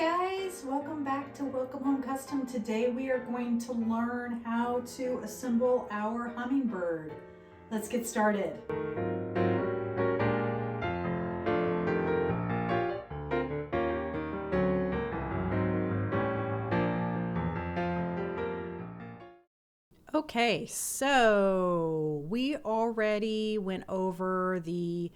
guys, welcome back to Welcome Home Custom. Today we are going to learn how to assemble our hummingbird. Let's get started. Okay, so we already went over the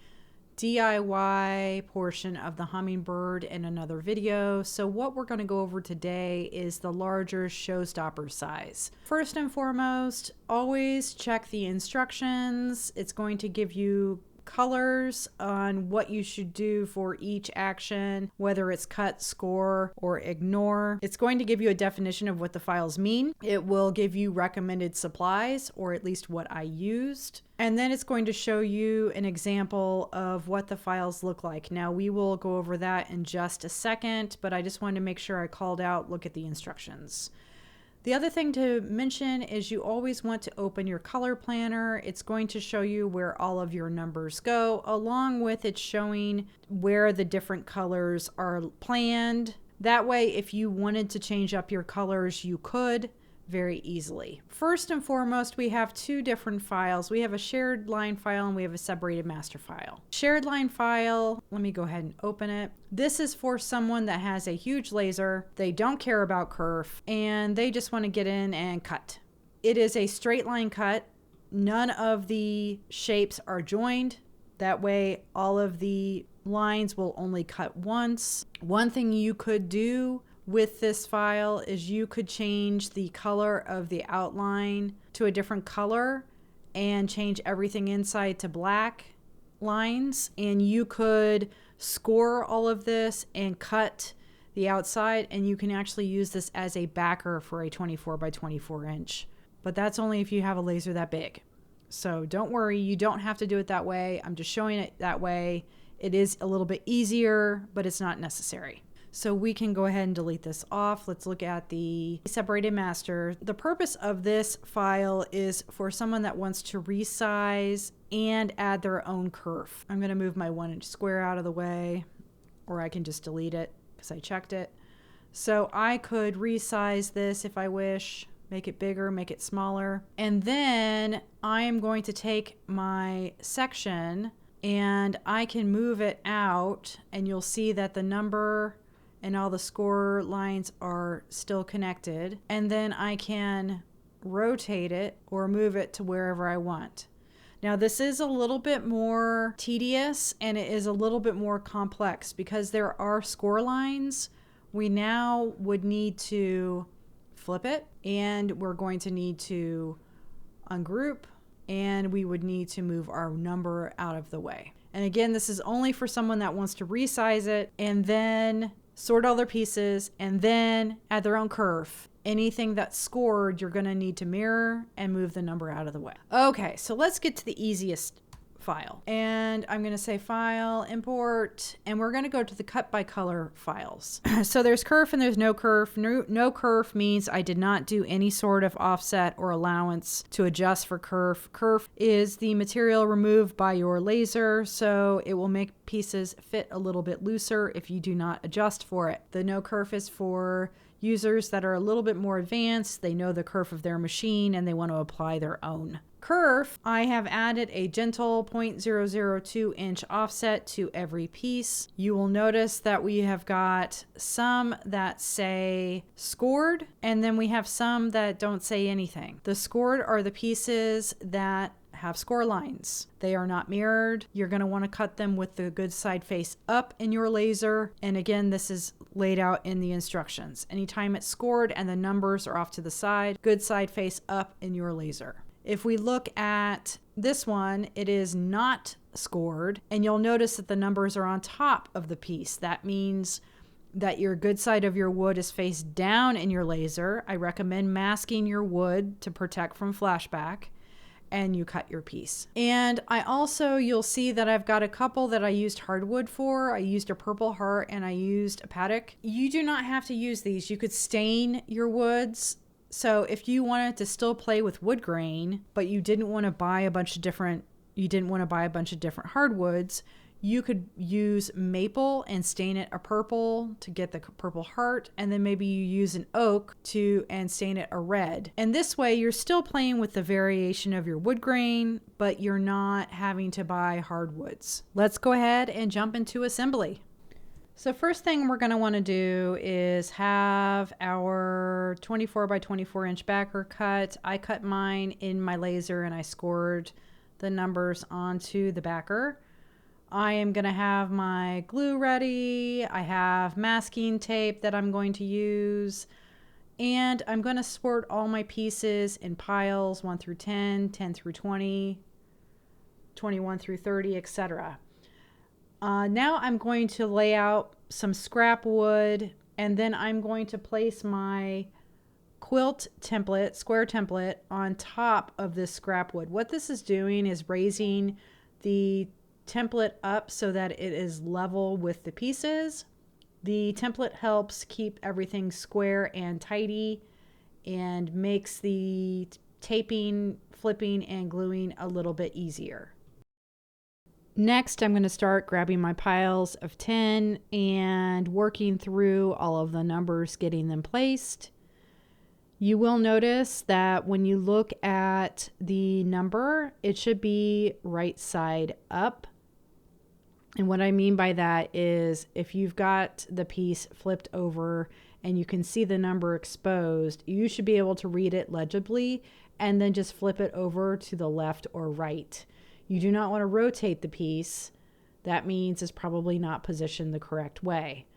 DIY portion of the hummingbird in another video. So what we're going to go over today is the larger showstopper size. First and foremost, always check the instructions. It's going to give you colors on what you should do for each action, whether it's cut, score, or ignore. It's going to give you a definition of what the files mean. It will give you recommended supplies, or at least what I used. And then it's going to show you an example of what the files look like. Now we will go over that in just a second, but I just wanted to make sure I called out, look at the instructions. The other thing to mention is you always want to open your color planner. It's going to show you where all of your numbers go, along with it showing where the different colors are planned. That way, if you wanted to change up your colors, you could very easily. First and foremost, we have two different files. We have a shared line file and we have a separated master file. Shared line file, let me go ahead and open it. This is for someone that has a huge laser. They don't care about kerf and they just want to get in and cut. It is a straight line cut. None of the shapes are joined. That way, all of the lines will only cut once. One thing you could do with this file is you could change the color of the outline to a different color and change everything inside to black lines, and you could score all of this and cut the outside, and you can actually use this as a backer for a 24 by 24 inch. But that's only if you have a laser that big. So don't worry, you don't have to do it that way. I'm just showing it that way. It is a little bit easier, but it's not necessary. So we can go ahead and delete this off. Let's look at the separated master. The purpose of this file is for someone that wants to resize and add their own kerf. I'm going to move my 1 inch square out of the way, or I can just delete it because I checked it. So I could resize this if I wish, make it bigger, make it smaller. And then I am going to take my section and I can move it out, and you'll see that the number and all the score lines are still connected. And then I can rotate it or move it to wherever I want. Now this is a little bit more tedious and it is a little bit more complex because there are score lines. We now would need to flip it, and we're going to need to ungroup, and we would need to move our number out of the way. And again, this is only for someone that wants to resize it and then sort all their pieces and then add their own kerf. Anything that's scored, you're going to need to mirror and move the number out of the way. Okay, so let's get to the easiest file. And I'm going to say File, Import, and we're going to go to the Cut by Color files. So there's kerf and there's no kerf. No kerf means I did not do any sort of offset or allowance to adjust for kerf. Kerf is the material removed by your laser, so it will make pieces fit a little bit looser if you do not adjust for it. The no kerf is for users that are a little bit more advanced. They know the kerf of their machine and they want to apply their own. Kerf, I have added a gentle 0.002 inch offset to every piece. You will notice that we have got some that say scored, and then we have some that don't say anything. The scored are the pieces that have score lines. They are not mirrored. You're going to want to cut them with the good side face up in your laser. And again, this is laid out in the instructions. Anytime it's scored and the numbers are off to the side, good side face up in your laser. If we look at this one, it is not scored, and you'll notice that the numbers are on top of the piece. That means that your good side of your wood is face down in your laser. I recommend masking your wood to protect from flashback, and you cut your piece. And I also, you'll see that I've got a couple that I used hardwood for. I used a purple heart and I used a paddock. You do not have to use these. You could stain your woods. So if you wanted to still play with wood grain, but you didn't want to buy a bunch of different hardwoods, You could use maple and stain it a purple to get the purple heart, and then maybe you use an oak and stain it a red. And this way you're still playing with the variation of your wood grain, but you're not having to buy hardwoods. Let's go ahead and jump into assembly. So first thing we're going to want to do is have our 24 by 24 inch backer cut. I cut mine in my laser and I scored the numbers onto the backer. I am going to have my glue ready. I have masking tape that I'm going to use. And I'm going to sort all my pieces in piles 1 through 10, 10 through 20, 21 through 30, etc. Now I'm going to lay out some scrap wood, and then I'm going to place my quilt template, square template, on top of this scrap wood. What this is doing is raising the template up so that it is level with the pieces. The template helps keep everything square and tidy and makes the taping, flipping, and gluing a little bit easier. Next, I'm going to start grabbing my piles of 10 and working through all of the numbers, getting them placed. You will notice that when you look at the number, it should be right side up. And what I mean by that is if you've got the piece flipped over and you can see the number exposed, you should be able to read it legibly and then just flip it over to the left or right. You do not want to rotate the piece. That means it's probably not positioned the correct way.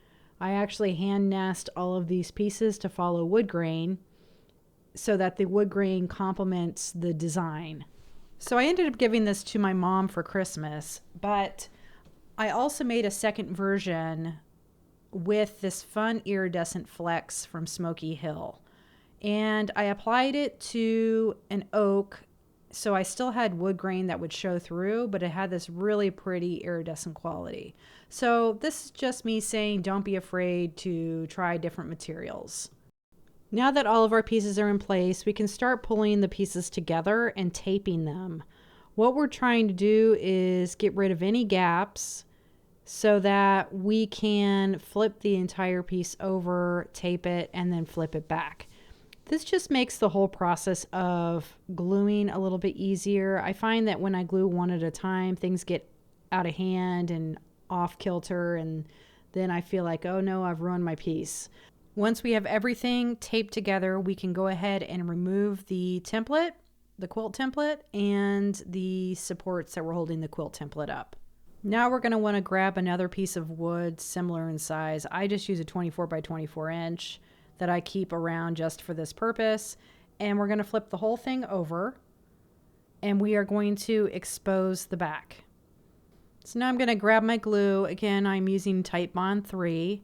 I actually hand nest all of these pieces to follow wood grain so that the wood grain complements the design. So I ended up giving this to my mom for Christmas, but I also made a second version with this fun iridescent flex from Smoky Hill. And I applied it to an oak, so I still had wood grain that would show through, but it had this really pretty iridescent quality. So this is just me saying don't be afraid to try different materials. Now that all of our pieces are in place, we can start pulling the pieces together and taping them. What we're trying to do is get rid of any gaps so that we can flip the entire piece over, tape it, and then flip it back. This just makes the whole process of gluing a little bit easier. I find that when I glue one at a time, things get out of hand and off kilter, and then I feel like, oh no, I've ruined my piece. Once we have everything taped together, we can go ahead and remove the template, the quilt template, and the supports that were holding the quilt template up. Now we're going to want to grab another piece of wood similar in size. I just use a 24 by 24 inch that I keep around just for this purpose. And we're going to flip the whole thing over and we are going to expose the back. So now I'm going to grab my glue. Again, I'm using Titebond 3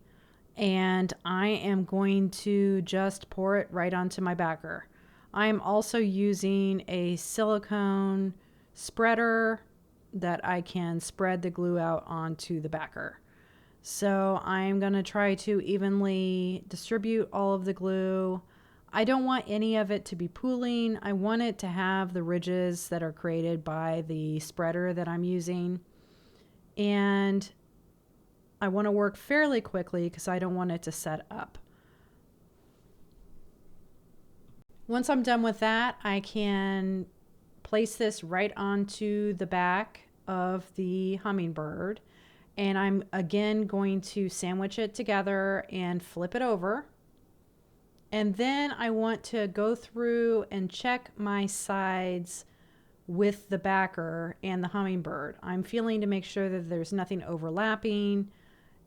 and I am going to just pour it right onto my backer. I am also using a silicone spreader that I can spread the glue out onto the backer. So I'm going to try to evenly distribute all of the glue. I don't want any of it to be pooling. I want it to have the ridges that are created by the spreader that I'm using. And I want to work fairly quickly because I don't want it to set up. Once I'm done with that, I can place this right onto the back of the Hummingbird, and I'm again going to sandwich it together and flip it over. And then I want to go through and check my sides with the backer and the Hummingbird. I'm feeling to make sure that there's nothing overlapping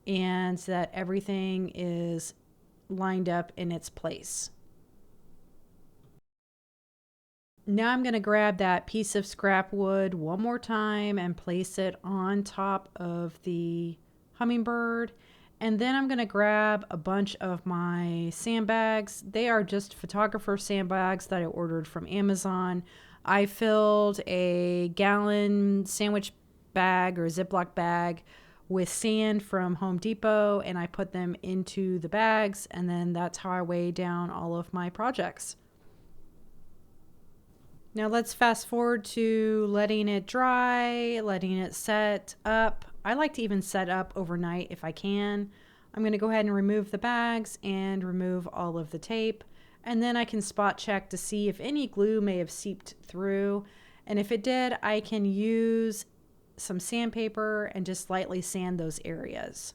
and that everything is lined up in its place. Now I'm going to grab that piece of scrap wood one more time and place it on top of the Hummingbird. And then I'm going to grab a bunch of my sandbags. They are just photographer sandbags that I ordered from Amazon. I filled a gallon sandwich bag or Ziploc bag with sand from Home Depot, and I put them into the bags, and then that's how I weigh down all of my projects. Now let's fast forward to letting it dry, letting it set up. I like to even set up overnight if I can. I'm going to go ahead and remove the bags and remove all of the tape. And then I can spot check to see if any glue may have seeped through. And if it did, I can use some sandpaper and just lightly sand those areas.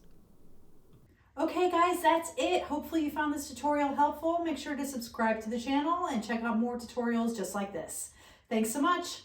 Okay guys, that's it. Hopefully you found this tutorial helpful. Make sure to subscribe to the channel and check out more tutorials just like this. Thanks so much.